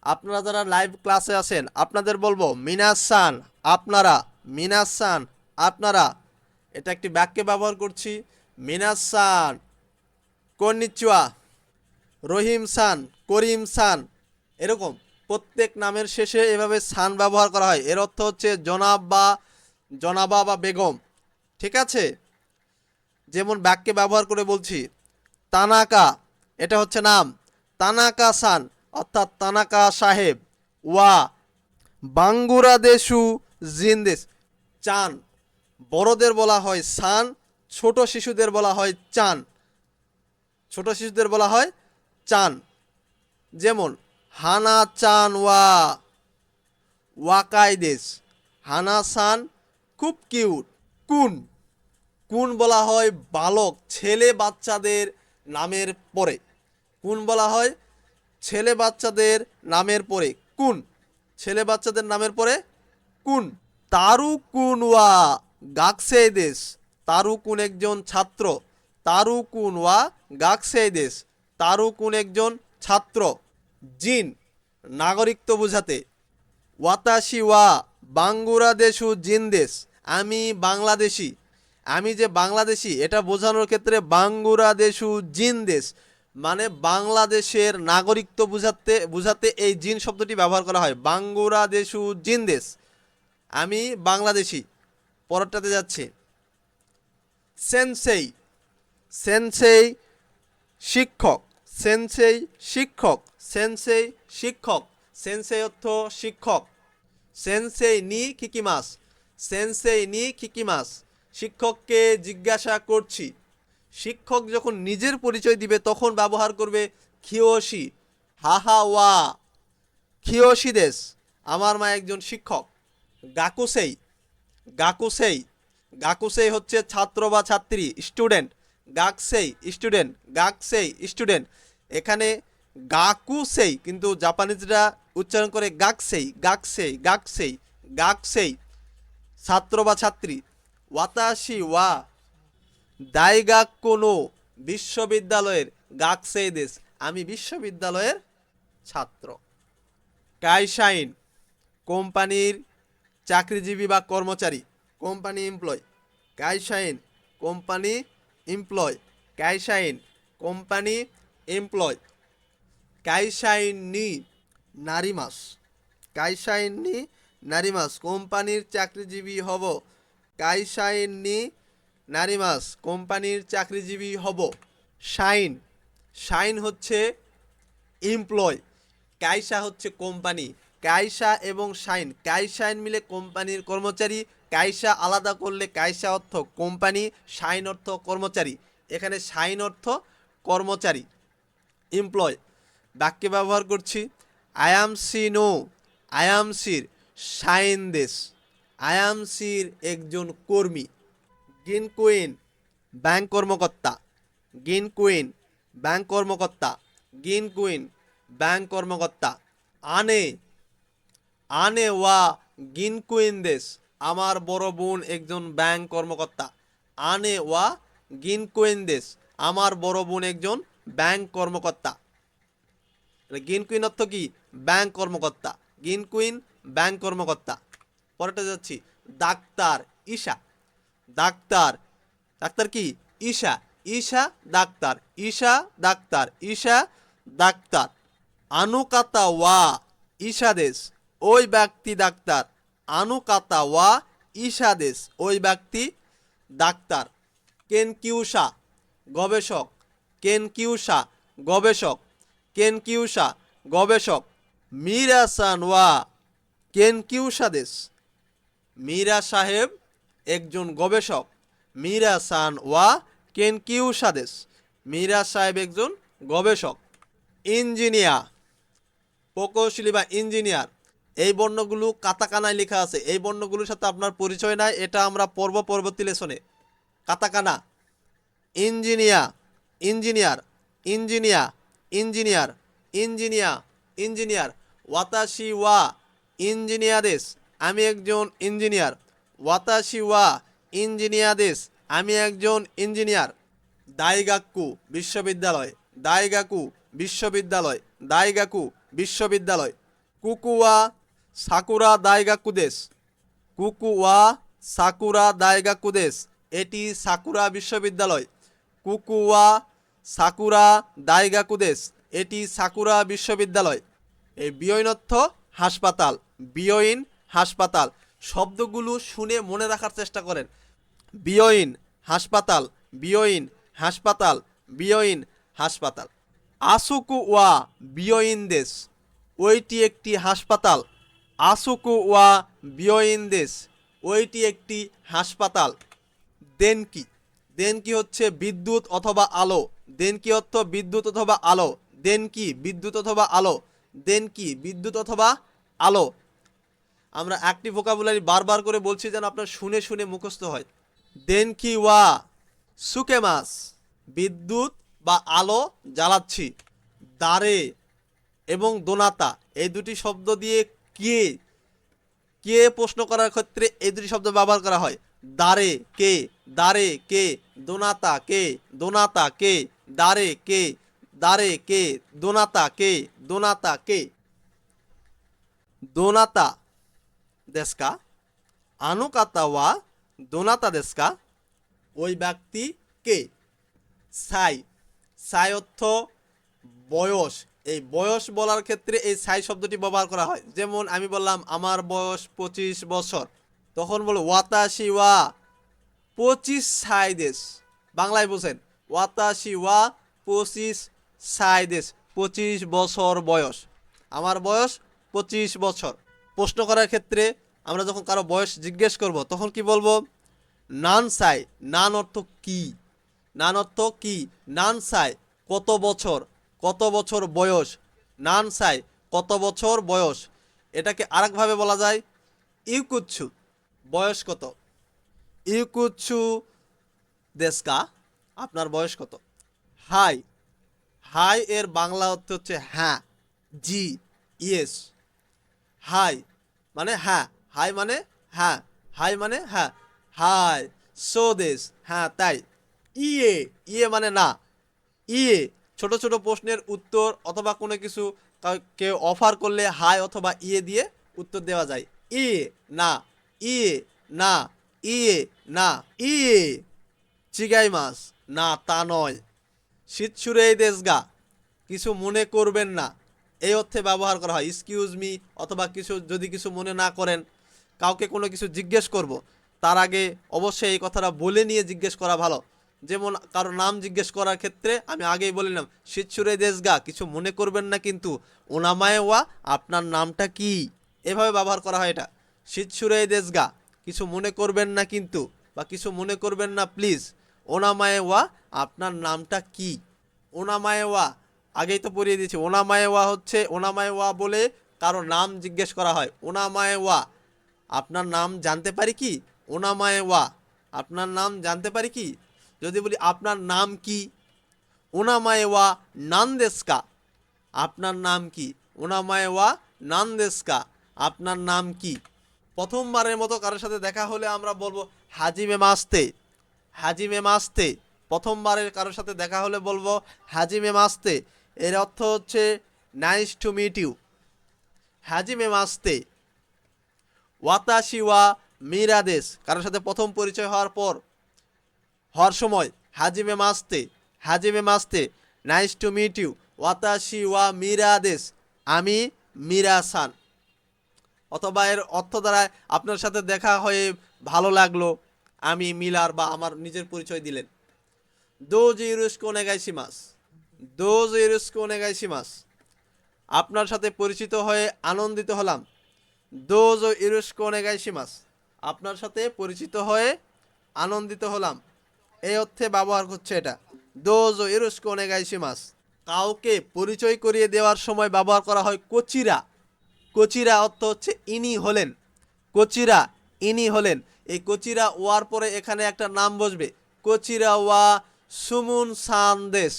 Speaker 1: আপনারা যারা লাইভ ক্লাসে আছেন আপনাদের বলবো মিনাসান, আপনারা, মিনাসান, আপনারা। এটা একটি বাক্যে ব্যবহার করছি। মিনাসান কন্নিচুয়া, রহিম সান, করিম সান, এরকম প্রত্যেক নামের শেষে এভাবে সান ব্যবহার করা হয়। এর অর্থ হচ্ছে জনাব বা জনাবা বা বেগম। ঠিক আছে? যেমন বাক্যে ব্যবহার করে বলছি, তানাকা, এটা হচ্ছে নাম। তানাকা সান অর্থাৎ তানাকা সাহেব, ওয়া বাঙ্গুরাদেশু জিন্দেস চান, বড়দের বলা হয় সান, ছোট শিশুদের বলা হয় চান, ছোট শিশুদের বলা হয় চান। যেমন হানা চান ওয়া ওয়াকাইদেস, হানা সান খুব কিউট। কুন, কুন বলা হয় বালক ছেলে বাচ্চাদের নামের পরে, কুন বলা হয় ছেলে বাচ্চাদের নামের পরে, কুন ছেলে বাচ্চাদের নামের পরে কুন। তারু কুন ওয়া গাকসেদেস, তারু কুন একজন ছাত্র, তারু কুন ওয়া গাকসেদেস, তারু কুন একজন ছাত্র। জিন নাগরিকত্ব বোঝাতে, ওয়াতাশি ওয়া বাঙ্গুরাদেশু জিনদেশ, আমি বাংলাদেশি, আমি যে বাংলাদেশি এটা বোঝানোর ক্ষেত্রে বাঙ্গুরাদেশু জিনদেশ মানে বাংলাদেশের নাগরিকত্ব বুঝাতে এই জিন শব্দটি ব্যবহার করা হয়, বাঙ্গুরাদেশু জিনদেশ, আমি বাংলাদেশি। পরেরটাতে যাচ্ছে সেনসেই, সেনসেই শিক্ষক, সেনসেই শিক্ষক, সেনসেই শিক্ষক, সেনসেই অর্থ শিক্ষক। সেনসেই নি কিকিমাস, সেনসেই নি কিকিমাস, শিক্ষককে জিজ্ঞাসা করছি। শিক্ষক যখন নিজের পরিচয় দিবে তখন ব্যবহার করবে খিওশি, হাহা ওয়া খিওশি দেশ, আমার মা একজন শিক্ষক। গাকুসেই, গাকুসেই, গাকুসেই হচ্ছে ছাত্র বা ছাত্রী স্টুডেন্ট, গাকসেই স্টুডেন্ট, গাকসেই স্টুডেন্ট। এখানে গাকুসেই কিন্তু জাপানিজরা উচ্চারণ করে গাকসেই, গাকসেই, গাকসেই, গাকসেই ছাত্র বা ছাত্রী। ওয়াতাশি ওয়া দাইগাক কোনো বিশ্ববিদ্যালয়ের, গাকসেই দেশ, আমি বিশ্ববিদ্যালয়ের ছাত্র। কাইশাইন কোম্পানির চাকরিজীবী বা কর্মচারী, কোম্পানি এমপ্লয়, কাইশাইন কোম্পানি এমপ্লয়, কাইশাইন কোম্পানি এমপ্লয়। কাইশাইন নি নারিমাস, কাইশাইন নি নারিমাস কোম্পানির চাকরিজীবী হব, কাইশাইন নি নারিমাস কোম্পানির চাকরিজীবী হব। শাইন, শাইন হচ্ছে এমপ্লয়, কাইসা হচ্ছে কোম্পানি, কাইসা এবং শাইন, কাইশাইন মিলে কোম্পানির কর্মচারী, কাইসা আলাদা করলে কাইসা অর্থ কোম্পানি, শাইন অর্থ কর্মচারী, এখানে শাইন অর্থ কর্মচারী এমপ্লয়। বাক্যে ব্যবহার করছি আয়ামসি নো, আয়ামসির শাইন দেশ, আয়ামসির একজন কর্মী। গিনকুইন ব্যাংক কর্মকর্তা, গিনকুইন ব্যাংক কর্মকর্তা, গিনকুইন ব্যাংক কর্মকর্তা। আনে, আনে ওয়া গিনকুইন দেশ, আমার বড় বোন একজন ব্যাংক কর্মকর্তা, আনে ওয়া গিনকুইন দেশ, আমার বড় বোন একজন ব্যাংক কর্মকর্তা। গিনকুইন অর্থ কি? ব্যাংক কর্মকর্তা, গিনকুইন ব্যাংক কর্মকর্তা। পরেরটা যাচ্ছি ডাক্তার ঈশা, ডাক্তার, ডাক্তার কি? ঈশা, ঈশা ডাক্তার, ঈশা ডাক্তার, ঈশা ডাক্তার। আনুকাতা ওয়া ঈশাদেশ, ওই ব্যক্তি ডাক্তার, আনুকাতা ওয়া ঈশাদেশ, ওই ব্যক্তি ডাক্তার। কেনকিউসা গবেষক, কেনকিউসা গবেষক, কেনকিউসা গবেষক। মিরাসান ওয়া কেনকিউসাদেশ, মীরা সাহেব একজন গবেষক, মীরা সান ওয়া কেনকিউসাদেশ, মীরা সাহেব একজন গবেষক। ইঞ্জিনিয়ার প্রকৌশলী বা ইঞ্জিনিয়ার, এই বর্ণগুলো কাতাকানায় লেখা আছে, এই বর্ণগুলোর সাথে আপনার পরিচয় নাই, এটা আমরা পরবর্তী লেসনে। কাতাকানা engineer, engineer, engineer, engineer, engineer, engineer. ওয়াতাশি ওয়া ইঞ্জিনিয়ার, আমি একজন ইঞ্জিনিয়ার, ওয়াতাশি ওয়া ইঞ্জিনিয়ার, আমি একজন ইঞ্জিনিয়ার। দাইগাক্কু বিশ্ববিদ্যালয়, দাইগাকু বিশ্ববিদ্যালয়, দাইগাকু বিশ্ববিদ্যালয়। কুকুয়া সাকুরা দাইগাকু দেশ, কুকুয়া সাকুরা দাইগাকু দেশ, এটি সাকুরা বিশ্ববিদ্যালয়। কুকুয়া সাকুরা দাইগাকু দেশ, এটি সাকুরা বিশ্ববিদ্যালয়। এই বিয়ইন অর্থ হাসপাতাল, বিয়ইন হাসপাতাল। শব্দগুলো শুনে মনে রাখার চেষ্টা করেন। বিয়ইন হাসপাতাল, বিয়ইন হাসপাতাল, বিয়ইন হাসপাতাল। আসুকু ওয়া বিয়োইন্দেশ, ওইটি একটি হাসপাতাল। আসুকু ওয়া বিয়োইন্দেশ, ওইটি একটি হাসপাতাল। দেনকি, দেনকি হচ্ছে বিদ্যুৎ অথবা আলো। দেনকি অর্থ বিদ্যুৎ অথবা আলো। দেনকি বিদ্যুৎ অথবা আলো। দেনকি বিদ্যুৎ অথবা আলো। আমরা একটি ভোকাবুলারি বারবার করে বলছি যেন আপনার শুনে শুনে মুখস্থ হয়। দেনকি ওয়া সুকেমাস, বিদ্যুৎ বা আলো জ্বালাচ্ছি। দারে এবং দোনাতা, এই দুটি শব্দ দিয়ে কে, কে প্রশ্ন করার ক্ষেত্রে এই দুটি শব্দ ব্যবহার করা হয়। দারে কে, দারে কে, দোনাতা কে, দোনাতা কে, দারে কে, দারে কে, দোনাতা কে, দোনাতা কে। দোনাতা দেশকা, আনুকাতা ওয়া দোনাতা দেশকা, ওই ব্যক্তি কে। সাই, সাই অর্থ বয়স। এই বয়স বলার ক্ষেত্রে এই সাই শব্দটি ব্যবহার করা হয়। যেমন আমি বললাম আমার বয়স 25 বছর, তখন বলো ওয়াতাশি ওয়া 25 সাই দেশ। বাংলায় বোঝেন, ওয়াতাশি ওয়া 25 সাই দেশ, 25 বছর বয়স। আমার বয়স 25 বছর। প্রশ্ন করার ক্ষেত্রে আমরা যখন কারো বয়স জিজ্ঞেস করব তখন কি বলবো? নান সাই, নান অর্থ কি, নান অর্থ কি, নান সাই কত বছর, কত বছর বয়স, নান সাই কত বছর বয়স। এটাকে আরেকভাবে বলা যায় ইউকুচ্ছু, বয়স কত। ইউকুচ্ছু দেশকা, আপনার বয়স কত। হাই, হাই এর বাংলা অর্থ হচ্ছে হ্যাঁ, জি, ইয়েস। হাই মানে হ্যাঁ, হাই মানে হ্যাঁ, হাই মানে হ্যাঁ, হাই সো দেশ, হ্যাঁ তাই। ইয়ে, ইয়ে মানে না। ইয়ে ছোট ছোট প্রশ্নের উত্তর অথবা কোনো কিছু কেউ অফার করলে হাই অথবা ইয়ে দিয়ে উত্তর দেওয়া যায়। ইয়ে না, ইয়ে না, ইয়ে না, ইয়ে চিগাই মাস, না তা নয়। শীতসুরে দেশগা, কিছু মনে করবেন না, এই অর্থে ব্যবহার করা হয়। এক্সকিউজ মি অথবা কিছু যদি কিছু মনে না করেন, কাউকে কোনো কিছু জিজ্ঞেস করব তার আগে অবশ্যই এই কথাটা বলে নিয়ে জিজ্ঞেস করা ভালো। যেমন কারো নাম জিজ্ঞেস করার ক্ষেত্রে আমি আগেই বললাম শীতসুরে দেশগা, কিছু মনে করবেন না কিন্তু, ওনামায় ওয়া আপনার নামটা কি, এভাবে ব্যবহার করা হয় এটা। শীতসুরে দেশগা, কিছু মনে করবেন না কিন্তু, বা কিছু মনে করবেন না প্লিজ। ওনামায় ওয়া আপনার নামটা কি। ওনামায় ওয়া আগেই তো পড়িয়ে দিয়েছি। ওনামায় ওয়া হচ্ছে, ওনামায় ওয়া বলে কারো নাম জিজ্ঞেস করা হয়। ওনামায় ওয়া আপনার নাম জানতে পারি কি, ওনামায় ওয়া আপনার নাম জানতে পারি কি। যদি বলি আপনার নাম কি, ওনামায় ওয়া নান্দেস্কা, আপনার নাম কি। ওনামায় ওয়া নান্দেস্কা, আপনার নাম কি। প্রথমবারের মতো কারোর সাথে দেখা হলে আমরা বলবো হাজিমে মাস্তে, হাজিমে মাস্তে। প্রথমবারের কারোর সাথে দেখা হলে বলবো হাজিমে মাস্তে, এর অর্থ হচ্ছে নাইস টু মিট ইউ। হাজিমে মাস্তে। ওয়াতাশি ওয়া মিরাদেশ, কারোর সাথে প্রথম পরিচয় হওয়ার সময় হাজিমে মাস্তে, হাজিমে মাস্তে, নাইস টু মিট ইউ। ওয়াতাশি ওয়া মিরাদেশ, আমি মিরাসান। অথবা এর অর্থ দ্বারা আপনার সাথে দেখা হয়ে ভালো লাগলো, আমি মিলার, বা আমার নিজের পরিচয় দিলেন। দোজি ইউরুস্কো নেগাইশিমাস, দোজি ইউরুস্কো নেগাইশিমাস, আপনার সাথে পরিচিত হয়ে আনন্দিত হলাম। দোজো ইউরুস্কো নেগাইশিমাস, আপনার সাথে পরিচিত হয়ে আনন্দিত হলাম, এই অর্থে ব্যবহার করছে এটা। দোজো ইউরুস্কো নেগাইশিমাস। কাউকে পরিচয় করিয়ে দেওয়ার সময় ব্যবহার করা হয় কোচিরা। কোচিরা অর্থ হচ্ছে ইনি হলেন। কোচিরা ইনি হলেন। এই কোচিরা ওয়ার পরে এখানে একটা নাম বসবে, কোচিরা ওয়া সুমুন সান দেশ,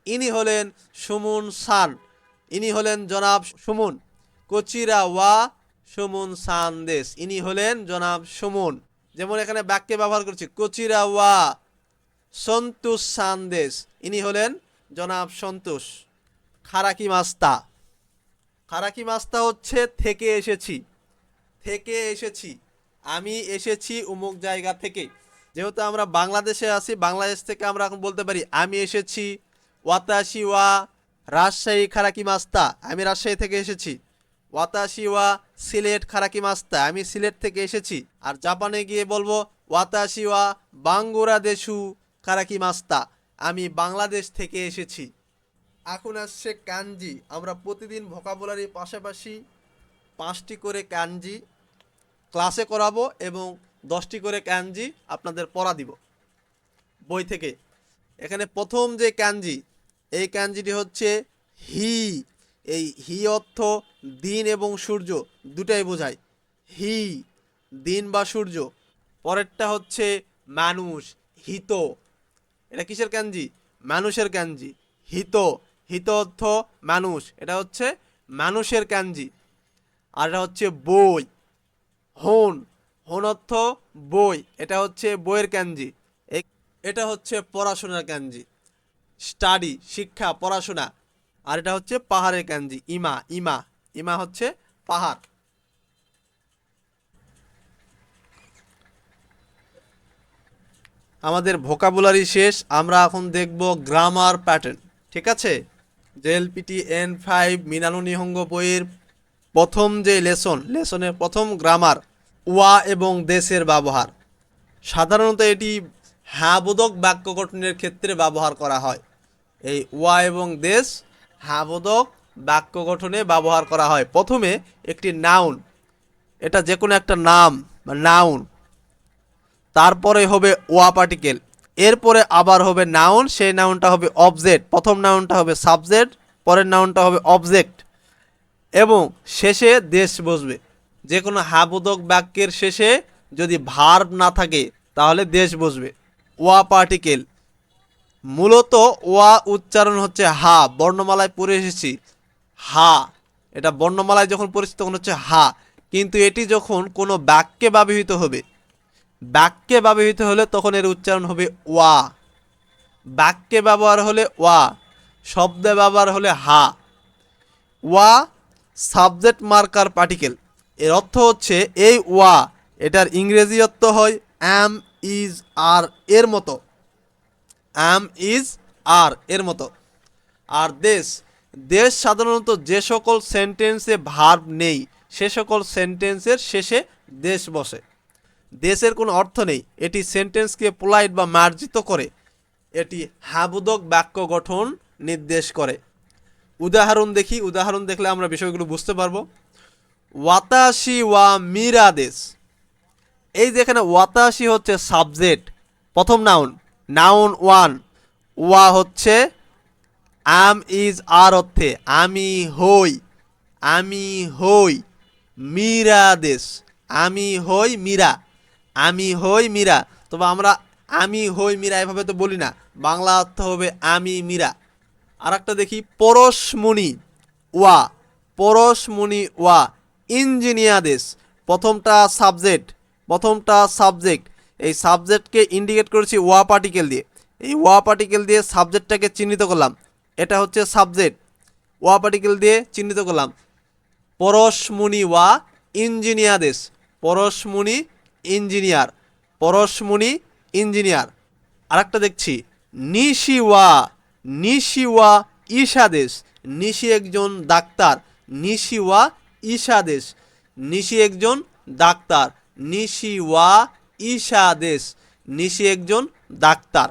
Speaker 1: ইনি হলেন সুমুন সান, ইনি হলেন জনাব সুমন। কোচিরা ওয়া সুমুন সান দেশ, ইনি হলেন জনাব সুমন। যেমন এখানে বাক্যে ব্যবহার করছি কোচিরা ওয়া সন্তোষ সান দেশ, ইনি হলেন জনাব সন্তোষ। খারাকি মাস্তা, খারাকি মাস্তা হচ্ছে থেকে এসেছি, থেকে এসেছি, আমি এসেছি অমুক জায়গা থেকে। যেহেতু আমরা বাংলাদেশে আছি, বাংলাদেশ থেকে আমরা এখন বলতে পারি আমি এসেছি ওয়াতাশি ওয়া রাজশাহী খারাকি মাস্তা, আমি রাজশাহী থেকে এসেছি। ওয়াতাশি ওয়া সিলেট খারাকি মাস্তা, আমি সিলেট থেকে এসেছি। আর জাপানে গিয়ে বলবো ওয়াতাশি ওয়া বাঙ্গুরাদেশু খারাকি মাস্তা, আমি বাংলাদেশ থেকে এসেছি। এখন আসছে কাঞ্জি। আমরা প্রতিদিন ভোকাবুলারির পাশাপাশি 5টি করে কাঞ্জি ক্লাসে করাবো এবং 10টি করে কাঞ্জি আপনাদের পড়া দিব বই থেকে। এখানে প্রথম যে কাঞ্জি, এই কাঞ্জিটি হচ্ছে হি। এই হি অর্থ দিন এবং সূর্য দুটাই বোঝায়। হি, দিন বা সূর্য। পরেরটা হচ্ছে মানুষ, হিত। এটা কিসের কাঞ্জি? মানুষের কাঞ্জি। হিত, হিত অর্থ মানুষ, এটা হচ্ছে মানুষের কাঞ্জি। আর এটা হচ্ছে বই, হন, হন অর্থ বই, এটা হচ্ছে বইয়ের কাঞ্জি। এটা হচ্ছে পড়াশোনার কাঞ্জি, স্টাডি, শিক্ষা, পড়াশোনা। আর এটা হচ্ছে পাহাড়ের কাঞ্জি, ইমা, ইমা, ইমা হচ্ছে পাহাড়। আমাদের ভোকাবুলারি শেষ, আমরা এখন দেখব গ্রামার প্যাটার্ন। ঠিক আছে? জেএলপিটি N5 মিনানো নিহঙ্গ বইয়ের প্রথম যে লেসনের প্রথম গ্রামার, ওয়া এবং দেশের ব্যবহার। সাধারণত এটি হ্যাঁবোধক বাক্য গঠনের ক্ষেত্রে ব্যবহার করা হয়। এই ওয়া এবং দেশ হ্যাঁবোধক বাক্য গঠনে ব্যবহার করা হয়। প্রথমে একটি নাউন, এটা যে কোনো একটা নাম বা নাউন, তারপরে হবে ওয়া পার্টিকেল, এরপরে আবার হবে নাউন, সেই নাউনটা হবে অবজেক্ট। প্রথম নাউনটা হবে সাবজেক্ট, পরের নাউনটা হবে অবজেক্ট, এবং শেষে দেশ বসবে। যে কোনো হ্যাঁবোধক বাক্যের শেষে যদি ভার্ব না থাকে তাহলে দেশ বসবে। ওয়া পার্টিকেল, মূলত ওয়া উচ্চারণ হচ্ছে হা, বর্ণমালায় পড়ে এসেছি হা, এটা বর্ণমালায় যখন পড়েছি তখন হচ্ছে হা, কিন্তু এটি যখন কোনো বাক্যে ব্যবহৃত হবে, বাক্যে ব্যবহৃত হলে তখন এর উচ্চারণ হবে ওয়া। বাক্যে ব্যবহার হলে ওয়া, শব্দে ব্যবহার হলে হা। ওয়া সাবজেক্ট মার্কার পার্টিকেল, এর অর্থ হচ্ছে এই ওয়া, এটার ইংরেজি অর্থ হয় অ্যাম, ইজ, আর এর মতো। অ্যাম, ইজ, আর এর মতো। আর দেশ, দেশ সাধারণত যে সকল সেন্টেন্সে ভার্ব নেই সে সকল সেন্টেন্সের শেষে দেশ বসে। দেশের কোনো অর্থ নেই, এটি সেন্টেন্সকে পোলাইট বা মার্জিত করে, এটি হ্যাঁবোধক বাক্য গঠন নির্দেশ করে। উদাহরণ দেখি, উদাহরণ দেখলে আমরা বিষয়গুলো বুঝতে পারবো। ওয়াতাশি ওয়া মিরা দেশ, এই যে এখানে ওয়াতাশি হচ্ছে সাবজেক্ট, প্রথম নাউন, নাউন ওয়ান। ওয়া হচ্ছে আম, ইজ, আর অর্থে আমি হই, আমি হই। মীরা দেশ, আমি হই মীরা, আমি হই মীরা। তবে আমরা আমি হই মীরা এভাবে তো বলি না, বাংলা অর্থ হবে আমি মীরা। আর একটা দেখি, পরশমণি ওয়া, পরশমণি ওয়া। ইঞ্জিনিয়ার দেশ, প্রথমটা সাবজেক্ট, প্রথমটা সাবজেক্ট, এই সাবজেক্টকে ইন্ডিকেট করেছি ওয়া পার্টিকেল দিয়ে, এই ওয়া পার্টিকেল দিয়ে সাবজেক্টটাকে চিহ্নিত করলাম, এটা হচ্ছে সাবজেক্ট, ওয়া পার্টিকেল দিয়ে চিহ্নিত করলাম। পরশমণি ওয়া ইঞ্জিনিয়ার দেশ, পরশমণি ইঞ্জিনিয়ার, পরশমণি ইঞ্জিনিয়ার। আরেকটা দেখছি, নিশিওয়া, নিশিওয়া ঈশাদেশ, নিশি একজন ডাক্তার, নিশিওয়া ঈশাদেশ, নিশি একজন ডাক্তার, নিশিওয়া ঈশাদেশ, নিশি একজন ডাক্তার।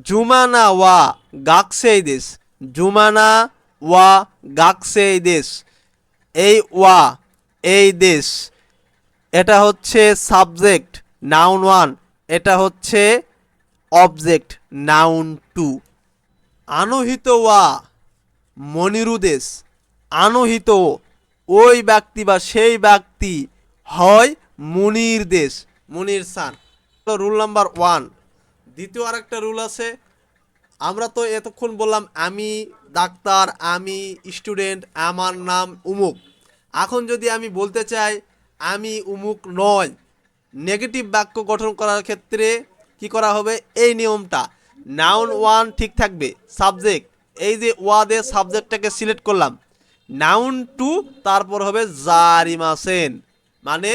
Speaker 1: জুমানা ওয়া গাকসেই দেশ, জুমানা ওয়া গাকসেই দেশ, এই ওয়া, এই দেশ, এটা হচ্ছে সাবজেক্ট নাউন ওয়ান, এটা হচ্ছে অবজেক্ট নাউন টু। আনহিত ওয়া মনিরুদেশ, আনহিত ওই ব্যক্তি বা সেই ব্যক্তি হয় মুনির দেশ, মুনির সান। Rule number one. দ্বিতীয় আরেকটা রুল আছে, আমরা তো এতক্ষণ বললাম আমি ডাক্তার, আমি স্টুডেন্ট, আমার নাম উমুক। এখন যদি আমি বলতে চাই আমি উমুক নয়, নেগেটিভ বাক্য গঠন করার ক্ষেত্রে কি করা হবে, এই নিয়মটা, নাউন ওয়ান ঠিক থাকবে, সাবজেক্ট, এই যে ওয়া দিয়ে সাবজেক্টটাকে সিলেক্ট করলাম, নাউন টু তারপর হবে জারিমাসেন, মানে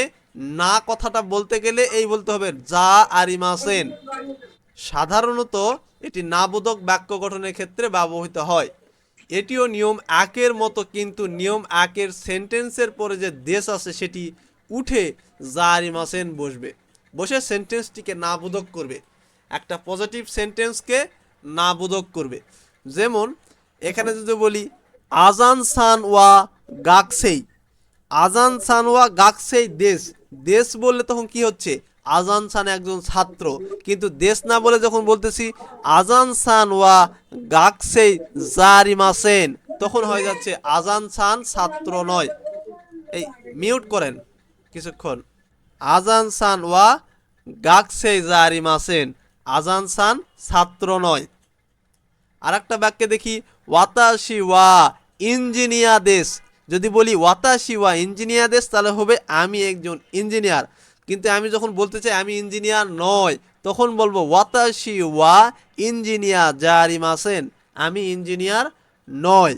Speaker 1: না কথাটা বলতে গেলে এই বলতে হবে যা আরিমাসেন। সাধারণত এটি নাবোধক বাক্য গঠনের ক্ষেত্রে ব্যবহৃত হয়। এটিও নিয়ম একের মতো, কিন্তু নিয়ম একের সেন্টেন্সের পরে যে দেশ আছে সেটি উঠে জারিমাসেন বসবে, বসে সেন্টেন্সটিকে নাবোধক করবে, একটা পজিটিভ সেন্টেন্সকে নাবোধক করবে। যেমন এখানে যদি বলি আজান সান ওয়া গাকসেই, আজান সান ওয়া গাকসেই দেশ, দেশ বললে তখন কি হচ্ছে, আজান সান একজন ছাত্র, কিন্তু দেশ না বলে যখন বলতেছি আজান সান ওয়া গাকসেই জারিমাসেন, তখন হয়ে যাচ্ছে আজান সান ছাত্র নয়। এই মিউট করেন কিছুক্ষণ। আজান সান ওয়া গাকসেই জারিমাসেন, আজান সান ছাত্র নয়। আর একটা বাক্যে দেখি ওয়াতাশি ওয়া ইঞ্জিনিয়ার দেশ, যদি বলি ওয়াতাশি ওয়া ইঞ্জিনিয়ার দেশ তাহলে হবে আমি একজন ইঞ্জিনিয়ার, কিন্তু আমি যখন বলতে চাই আমি ইঞ্জিনিয়ার নয় তখন বলবো ওয়াতাশি ওয়া ইঞ্জিনিয়ার জারিমাসেন, আমি ইঞ্জিনিয়ার নয়।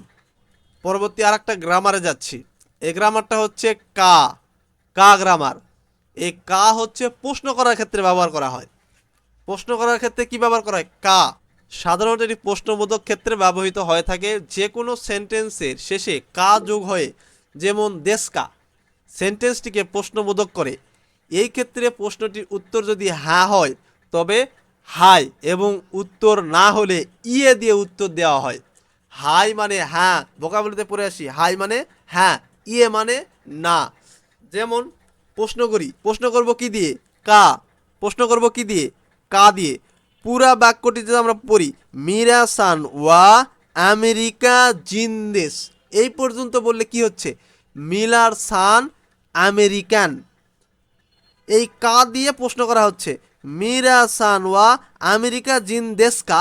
Speaker 1: পরবর্তী আর একটা গ্রামারে যাচ্ছি। এই গ্রামারটা হচ্ছে কা, কা গ্রামার। এই কা হচ্ছে প্রশ্ন করার ক্ষেত্রে ব্যবহার করা হয়। প্রশ্ন করার ক্ষেত্রে কি ব্যবহার করা হয়, কা। সাধারণত এটি প্রশ্নবোধক ক্ষেত্রে ব্যবহৃত হয়ে থাকে, যে কোনো সেন্টেন্সের শেষে কা যোগ হয়ে, যেমন দেশকা সেন্টেন্সটিকে প্রশ্নবোধক করে। এই ক্ষেত্রে প্রশ্নটির উত্তর যদি হ্যাঁ হয় তবে হাই, এবং উত্তর না হলে ইয়ে দিয়ে উত্তর দেওয়া হয়। হাই মানে হ্যাঁ, ভোকাবুলারিতে পড়ে আসি, হাই মানে হ্যাঁ, ইয়ে মানে না। যেমন প্রশ্ন করি, প্রশ্ন করব কি দিয়ে, কা। প্রশ্ন করব কি দিয়ে, কা দিয়ে। পুরা বাক্যটি যদি আমরা পড়ি মিরা সান ওয়া আমেরিকা জিন্দেশ, এই পর্যন্ত বললে কি হচ্ছে, মিলার সান আমেরিকান। এই কা দিয়ে প্রশ্ন করা হচ্ছে মিরা সান ওয়া আমেরিকা জিন্দেশ কা।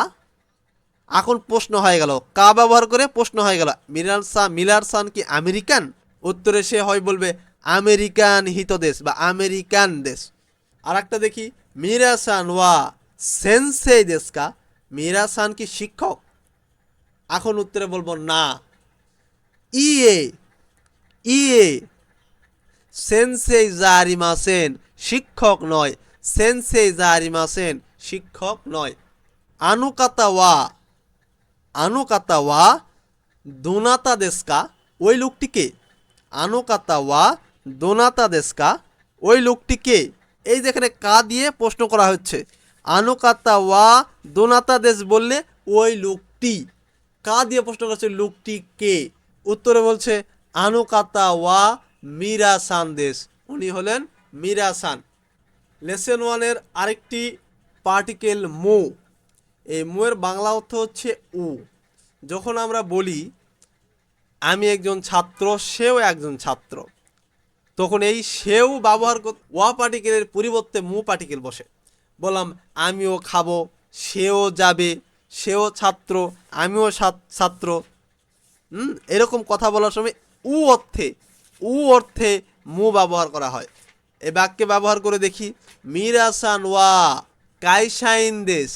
Speaker 1: এখন প্রশ্ন হয়ে গেল, কা ব্যবহার করে প্রশ্ন হয়ে গেল, মিলার সান কি আমেরিকান? উত্তরে সে হয় বলবে আমেরিকান হিতদেশ বা আমেরিকান দেশ। আর একটা দেখি মিরা সান ওয়া সেন্সেই দেশ কা, মিরা সান কি শিক্ষক? এখন উত্তরে বলবো না, ইয়ে, ইয়ে সেন্সেই জারিমাসেন, শিক্ষক নয়, সেন্সেই জারিমাসেন শিক্ষক নয়। আনুকাতা ওয়া, আনুকাতা ওয়া দোনাতা দেশকা, ওই লোকটিকে। আনুকাতা ওয়া দোনাতা দেশকা, ওই লোকটিকে। এই যেখানে কা দিয়ে প্রশ্ন করা হচ্ছে, আনুকাতা ওয়া দোনাতা দেশ বললে ওই লোকটি, কা দিয়ে প্রশ্ন করছে লোকটি কে। উত্তরে বলছে আনুকাতা ওয়া মিরা সান দেশ, উনি হলেন মিরা সান। লেসন ওয়ানের আরেকটি পার্টিকেল মো, এই মোয়ের বাংলা অর্থ হচ্ছে উ। যখন আমরা বলি আমি একজন ছাত্র, সেও একজন ছাত্র, তখন এই সেও ব্যবহার করতে ওয়া পার্টিকেলের পরিবর্তে মু পার্টিকেল বসে। বললাম আমিও খাবো, সেও যাবে, সেও ছাত্র, আমিও ছাত্র। এরকম কথা বলার সময় উ অর্থে, উ অর্থে মু ব্যবহার করা হয়। এই বাক্যে ব্যবহার করে দেখি মিরাসান ওয়া কাইসাইন দেশ,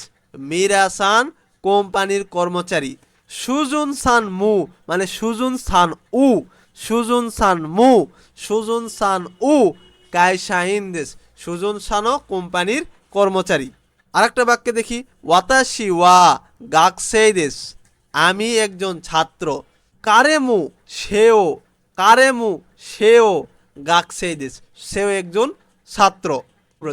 Speaker 1: মিরাসান কোম্পানির কর্মচারী। সুজুন সান মু মানে সুজুন সান উ, সুজুন সান মু, সুজুন সান উ কাইসাইন দেশ, সুজুন সানও কোম্পানির কর্মচারী। আরেকটা বাক্যে দেখি ওয়াতাশি ওয়া গাকসেই দেশ, আমি একজন ছাত্র। কারেমু সেও, কারেমু সেও গাকসেই দেশ, সেও একজন ছাত্র।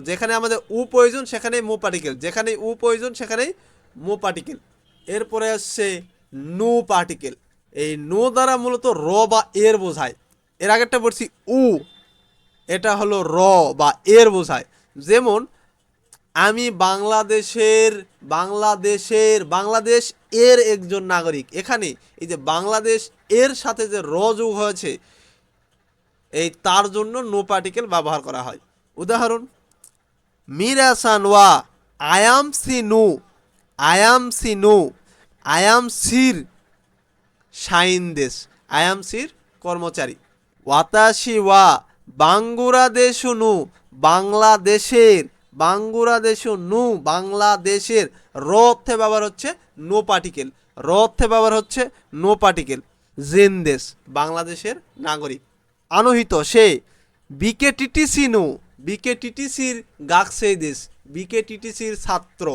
Speaker 1: যেখানে আমাদের উ প্রয়োজন সেখানেই মু পার্টিকেল, যেখানে উ প্রয়োজন সেখানেই মু পার্টিকেল। এরপরে আসছে নো পার্টিকেল। এই নো দ্বারা মূলত র বা এর বোঝায়। এর আগেরটা বলছি উ, এটা হলো র বা এর বোঝায়। যেমন আমি বাংলাদেশ এর একজন নাগরিক, এখানে এই যে বাংলাদেশ এর সাথে যে র যোগ হয়েছে, এই তার জন্য নো পার্টিকেল ব্যবহার করা হয়। উদাহরণ মিরাসান ওয়া আয়াম সি নো, আয়াম সি নো, আয়াম সির শাইন দেশ, আয়াম সির কর্মচারী। ওয়াতাশি ওয়া বাংলাদেশু নু, বাংলাদেশের, বাংলাদেশু নু বাংলাদেশের, র অর্থে ব্যবহার হচ্ছে নো পার্টিকেল, র অর্থে ব্যবহার হচ্ছে নো পার্টিকেল। জেন দেশ বাংলাদেশের নাগরিক। আনহিত সে বিকেটিটিসি নু, বিকেটিটিসির গাকসেই দেশ, বিকেটিটিসির ছাত্র।